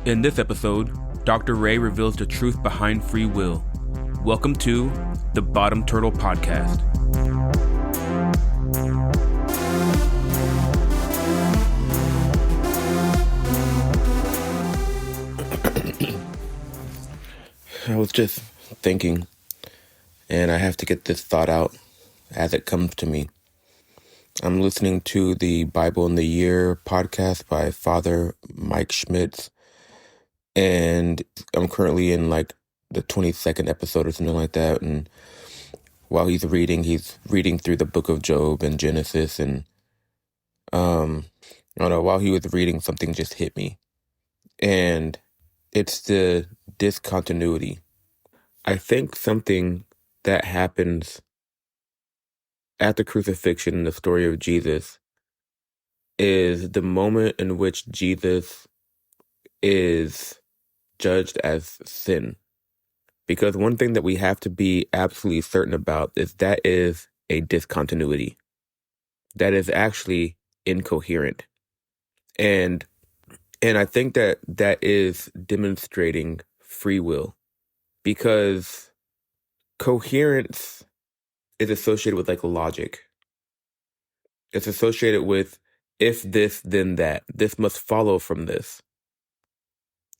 In this episode, Dr. Ray reveals the truth behind free will. Welcome to the Bottom Turtle Podcast. I was just thinking, and I have to get this thought out as it comes to me. I'm listening to the Bible in the Year podcast by Father Mike Schmitz, and I'm currently in like the 22nd episode or something like that. And while he's reading through the book of Job and Genesis, and I don't know, while he was reading, something just hit me, and it's the discontinuity. I think something that happens at the crucifixion in the story of Jesus is the moment in which Jesus is judged as sin. Because one thing that we have to be absolutely certain about is that is a discontinuity. That is actually incoherent. And I think that is demonstrating free will, because coherence is associated with like logic. It's associated with if this, then that. This must follow from this.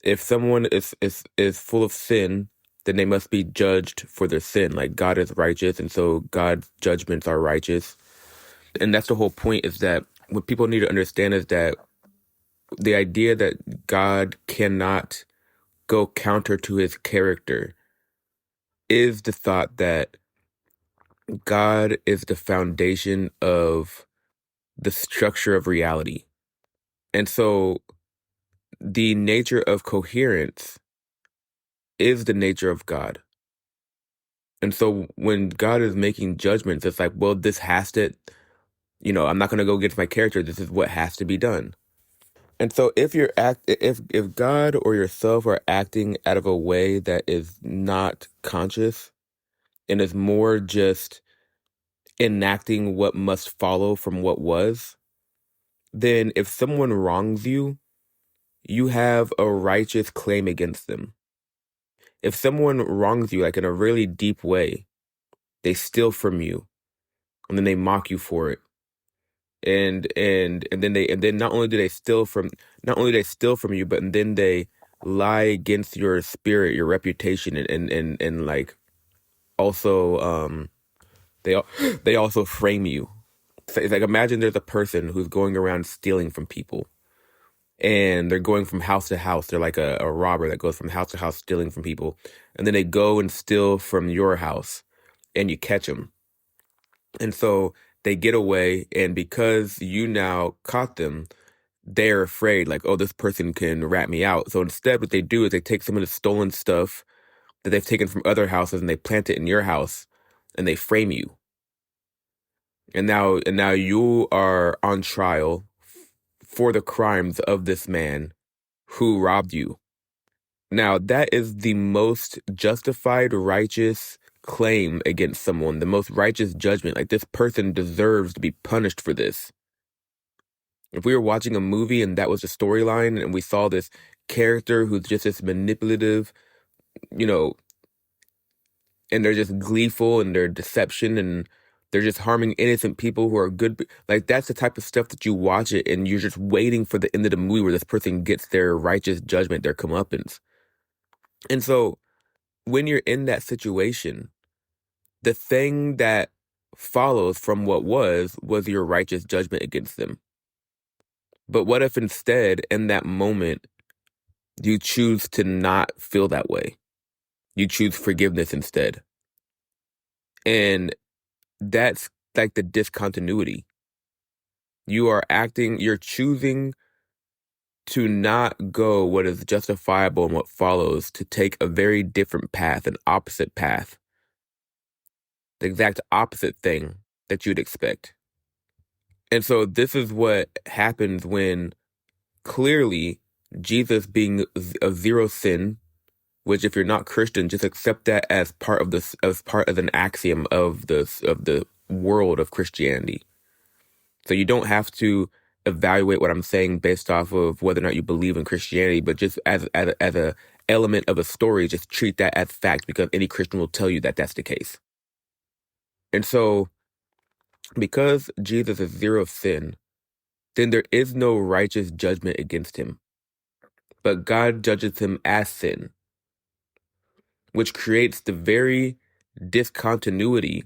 If someone is full of sin, then they must be judged for their sin. Like God is righteous, and so God's judgments are righteous. And that's the whole point, is that what people need to understand is that the idea that God cannot go counter to his character is the thought that God is the foundation of the structure of reality. And so the nature of coherence is the nature of God. And so when God is making judgments, it's like, well, this has to, I'm not going to go against my character. This is what has to be done. And so if God or yourself are acting out of a way that is not conscious and is more just enacting what must follow from what was, then if someone wrongs you, you have a righteous claim against them. If someone wrongs you like in a really deep way, they steal from you, and then they mock you for it. And then not only do they steal from you, but then they lie against your spirit, your reputation, and like also they also frame you. So it's like, imagine there's a person who's going around stealing from people, and they're going from house to house. They're like a robber that goes from house to house stealing from people, and then they go and steal from your house, and you catch them. And so they get away, and because you now caught them, they're afraid, like, oh, this person can rat me out. So instead, what they do is they take some of the stolen stuff that they've taken from other houses, and they plant it in your house, and they frame you. And now you are on trial for the crimes of this man who robbed you. Now, that is the most justified, righteous claim against someone, the most righteous judgment. Like, this person deserves to be punished for this. If we were watching a movie and that was the storyline, and we saw this character who's just this manipulative, and they're just gleeful in their deception, and they're just harming innocent people who are good. Like, that's the type of stuff that you watch it, and you're just waiting for the end of the movie where this person gets their righteous judgment, their comeuppance. And so when you're in that situation, the thing that follows from what was your righteous judgment against them. But what if instead, in that moment, you choose to not feel that way? You choose forgiveness instead. And that's like the discontinuity. You're choosing to not go what is justifiable and what follows, to take a very different path, an opposite path. The exact opposite thing that you'd expect. And so this is what happens when clearly Jesus, being a zero sin, which if you're not Christian, just accept that as part of this, as part of an axiom of the world of Christianity. So you don't have to evaluate what I'm saying based off of whether or not you believe in Christianity, but just as a element of a story, just treat that as fact, because any Christian will tell you that that's the case. And so, because Jesus is zero sin, then there is no righteous judgment against him. But God judges him as sin, which creates the very discontinuity.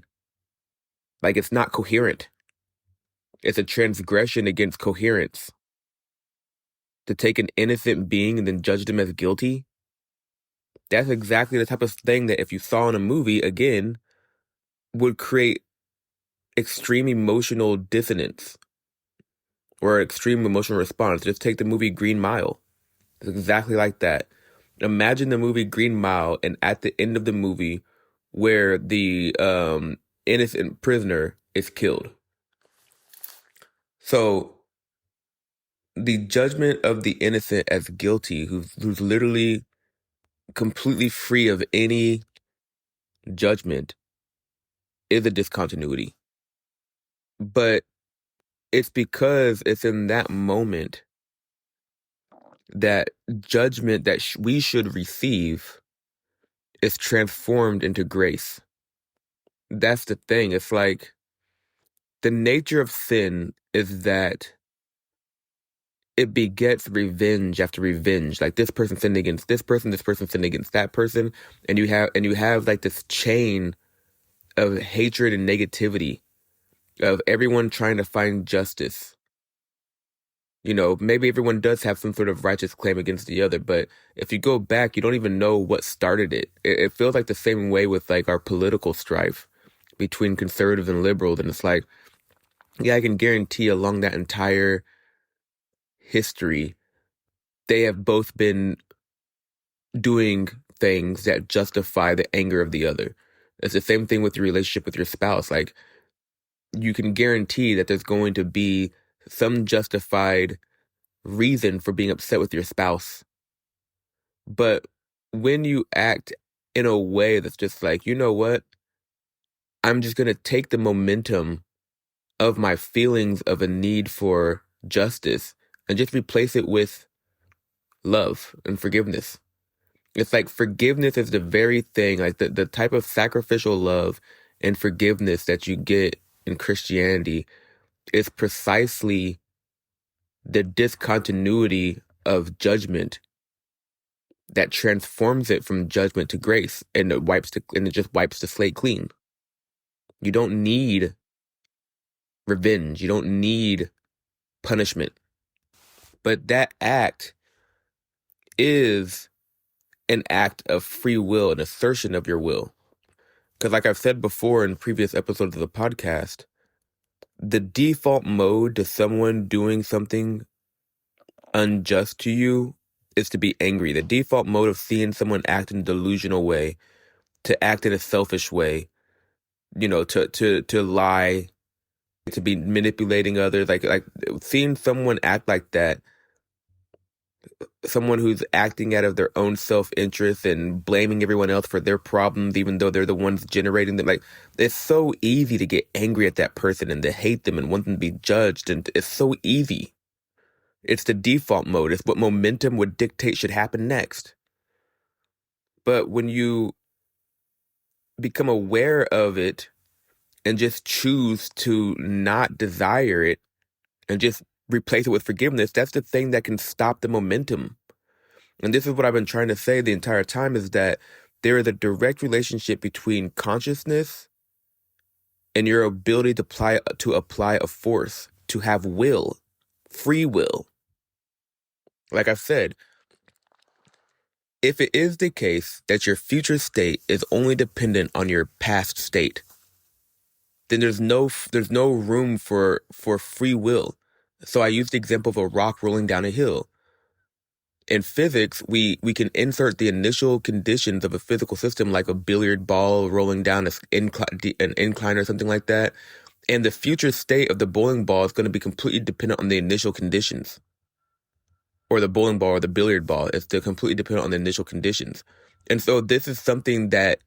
Like, it's not coherent. It's a transgression against coherence. To take an innocent being and then judge them as guilty, that's exactly the type of thing that if you saw in a movie, again, would create extreme emotional dissonance or extreme emotional response. Just take the movie Green Mile. It's exactly like that. Imagine the movie Green Mile, and at the end of the movie, where the innocent prisoner is killed. So the judgment of the innocent as guilty, who's literally completely free of any judgment, is a discontinuity. But it's because it's in that moment that judgment that we should receive is transformed into grace. That's the thing. It's like the nature of sin is that it begets revenge after revenge. Like, this person sinned against this person sinned against that person, and you have like this chain of hatred and negativity of everyone trying to find justice. You know, maybe everyone does have some sort of righteous claim against the other, but if you go back, you don't even know what started it. It feels like the same way with like our political strife between conservatives and liberals, and it's like, yeah, I can guarantee along that entire history, they have both been doing things that justify the anger of the other. It's the same thing with your relationship with your spouse. Like, you can guarantee that there's going to be some justified reason for being upset with your spouse. But when you act in a way that's just like, you know what? I'm just going to take the momentum of my feelings of a need for justice and just replace it with love and forgiveness. It's like forgiveness is the very thing, like the type of sacrificial love and forgiveness that you get in Christianity is precisely the discontinuity of judgment that transforms it from judgment to grace, and it just wipes the slate clean. You don't need revenge. You don't need punishment. But that act is an act of free will, an assertion of your will. Because like I've said before in previous episodes of the podcast, the default mode to someone doing something unjust to you is to be angry. The default mode of seeing someone act in a delusional way, to act in a selfish way, you know, to lie, to be manipulating others, like seeing someone act like that, someone who's acting out of their own self-interest and blaming everyone else for their problems, even though they're the ones generating them. Like, it's so easy to get angry at that person and to hate them and want them to be judged. And it's so easy. It's the default mode. It's what momentum would dictate should happen next. But when you become aware of it and just choose to not desire it and just replace it with forgiveness, that's the thing that can stop the momentum. And this is what I've been trying to say the entire time, is that there is a direct relationship between consciousness and your ability to apply a force, to have will, free will. Like I've said, if it is the case that your future state is only dependent on your past state, then there's no room for free will. So I used the example of a rock rolling down a hill. In physics, we can insert the initial conditions of a physical system, like a billiard ball rolling down an incline or something like that, and the future state of the bowling ball is going to be completely dependent on the initial conditions. Or the bowling ball or the billiard ball is completely dependent on the initial conditions. And so this is something that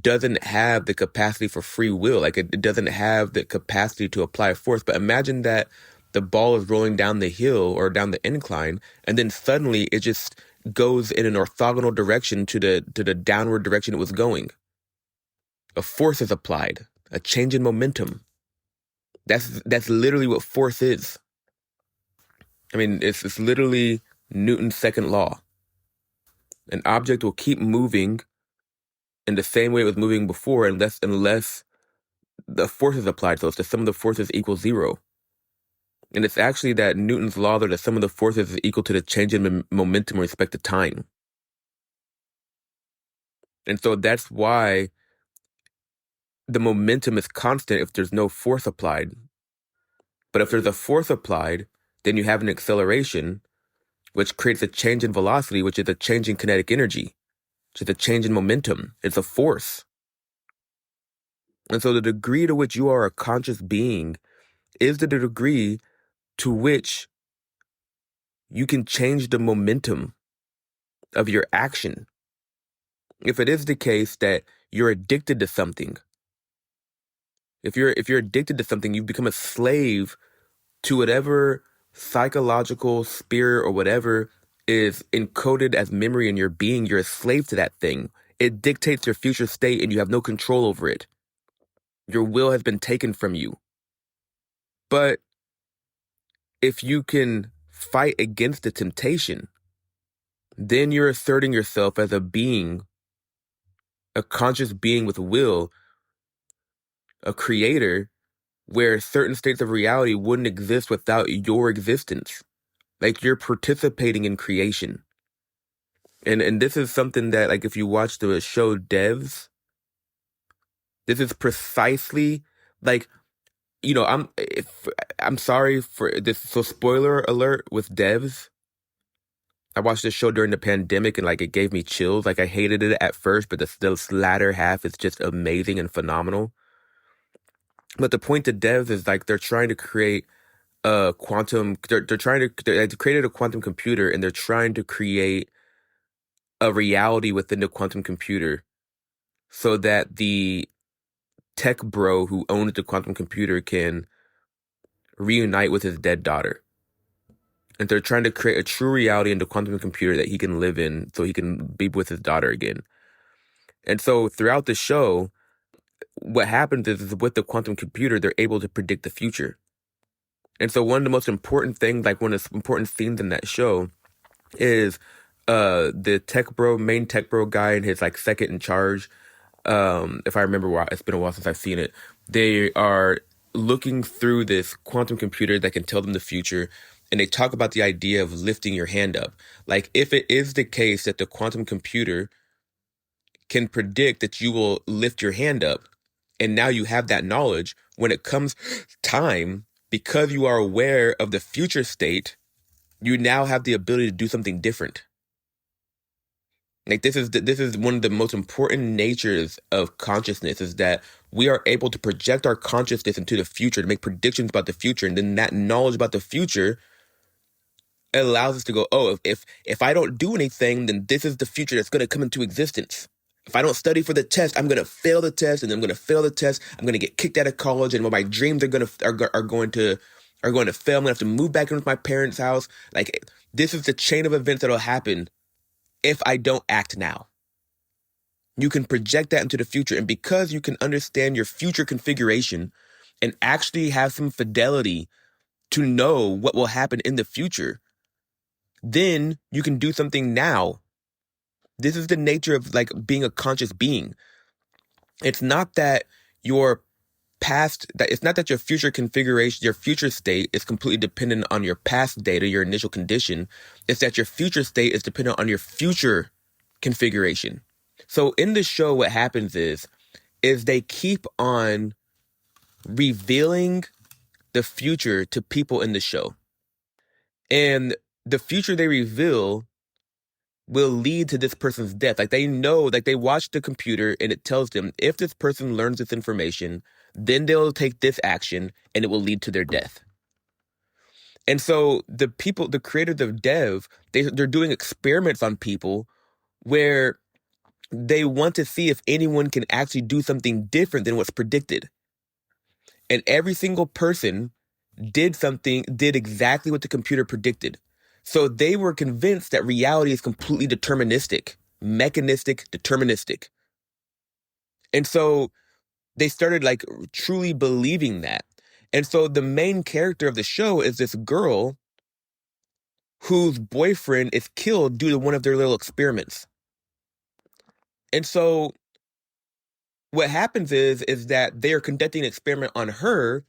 doesn't have the capacity for free will. Like, it doesn't have the capacity to apply force. But imagine that the ball is rolling down the hill or down the incline, and then suddenly it just goes in an orthogonal direction to the downward direction it was going. A force is applied, a change in momentum. That's literally what force is. I mean, it's literally Newton's second law. An object will keep moving in the same way it was moving before unless the force is applied. So it's the sum of the forces equals zero. And it's actually that Newton's law that the sum of the forces is equal to the change in momentum with respect to time. And so that's why the momentum is constant if there's no force applied. But if there's a force applied, then you have an acceleration, which creates a change in velocity, which is a change in kinetic energy, which is a change in momentum. It's a force. And so the degree to which you are a conscious being is the degree to which you can change the momentum of your action. If it is the case that you're addicted to something, if you're addicted to something, you become a slave to whatever psychological spirit or whatever is encoded as memory in your being. You're a slave to that thing. It dictates your future state and you have no control over it. Your will has been taken from you. But if you can fight against the temptation, then you're asserting yourself as a being, a conscious being with will, a creator, where certain states of reality wouldn't exist without your existence. Like you're participating in creation. And this is something that, like, if you watch the show DEVS, this is precisely like, I'm sorry for this. So spoiler alert with DEVS. I watched this show during the pandemic and like it gave me chills. Like I hated it at first, but the latter half is just amazing and phenomenal. But the point of DEVS is like they're trying to create a quantum. They created a quantum computer and they're trying to create a reality within the quantum computer so that the tech bro who owns the quantum computer can reunite with his dead daughter. And they're trying to create a true reality in the quantum computer that he can live in so he can be with his daughter again. And so throughout the show, what happens is with the quantum computer, they're able to predict the future. And so one of the most important things, like one of the important scenes in that show is the main tech bro guy and his like second in charge. If I remember, it's been a while since I've seen it. They are looking through this quantum computer that can tell them the future. And they talk about the idea of lifting your hand up. Like if it is the case that the quantum computer can predict that you will lift your hand up, and now you have that knowledge, when it comes time, because you are aware of the future state, you now have the ability to do something different. Like this is one of the most important natures of consciousness, is that we are able to project our consciousness into the future to make predictions about the future, and then that knowledge about the future allows us to go, oh, if I don't do anything, then this is the future that's going to come into existence. If I don't study for the test, I'm going to fail the test, and I'm going to fail the test. I'm going to get kicked out of college, and my dreams are going to fail. I'm going to have to move back in with my parents' house. Like this is the chain of events that'll happen if I don't act now. You can project that into the future, and because you can understand your future configuration and actually have some fidelity to know what will happen in the future, then you can do something now. This is the nature of like being a conscious being. It's not that your it's not that your future configuration, your future state is completely dependent on your past data, your initial condition. It's that your future state is dependent on your future configuration. So in the show, what happens is they keep on revealing the future to people in the show. And the future they reveal will lead to this person's death. Like they know, like they watch the computer and it tells them if this person learns this information, then they'll take this action and it will lead to their death. And so the creators of Dev, they're doing experiments on people where they want to see if anyone can actually do something different than what's predicted. And every single person did exactly what the computer predicted. So they were convinced that reality is completely deterministic, mechanistic, deterministic. And so they started like truly believing that. And so the main character of the show is this girl whose boyfriend is killed due to one of their little experiments. And so what happens is that they are conducting an experiment on her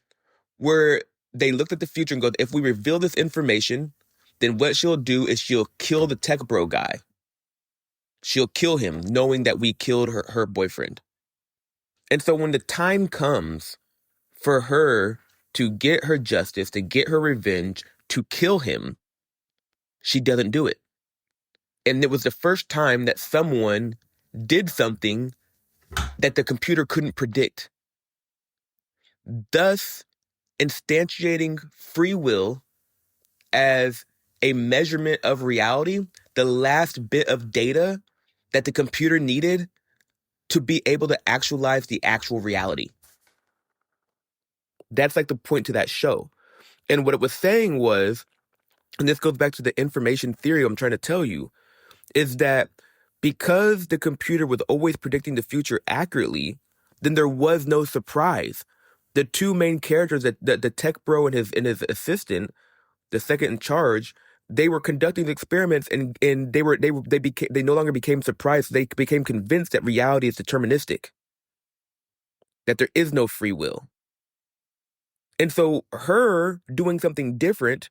where they looked at the future and go, if we reveal this information, then what she'll do is she'll kill the tech bro guy. She'll kill him, knowing that we killed her boyfriend. And so when the time comes for her to get her justice, to get her revenge, to kill him, she doesn't do it. And it was the first time that someone did something that the computer couldn't predict, thus instantiating free will as a measurement of reality, the last bit of data that the computer needed to be able to actualize the actual reality. That's like the point to that show. And what it was saying was, and this goes back to the information theory I'm trying to tell you, is that because the computer was always predicting the future accurately, then there was no surprise. The two main characters, that the tech bro and his assistant, the second in charge, they were conducting the experiments, and they no longer became surprised. They became convinced that reality is deterministic, that there is no free will. And so her doing something different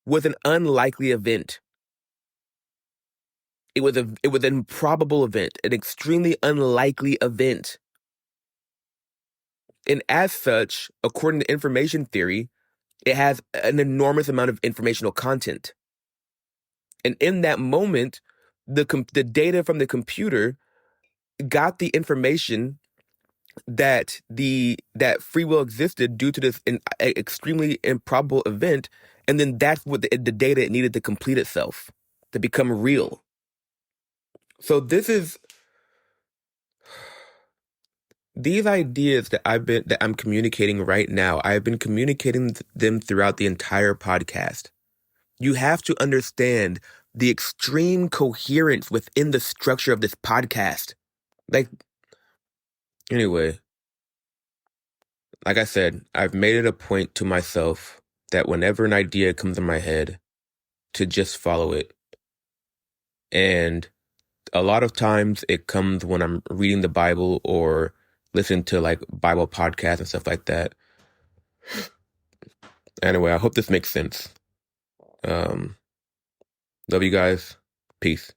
was an unlikely event. It was an improbable event, an extremely unlikely event. And as such, according to information theory, it has an enormous amount of informational content. And in that moment, the data from the computer got the information that that free will existed due to this extremely improbable event, and then that's what the data it needed to complete itself, to become real. So these ideas that I'm communicating right now, I've been communicating them throughout the entire podcast. You have to understand the extreme coherence within the structure of this podcast. Like, anyway, like I said, I've made it a point to myself that whenever an idea comes in my head, to just follow it. And a lot of times it comes when I'm reading the Bible or listening to like Bible podcasts and stuff like that. Anyway, I hope this makes sense. Love you guys. Peace.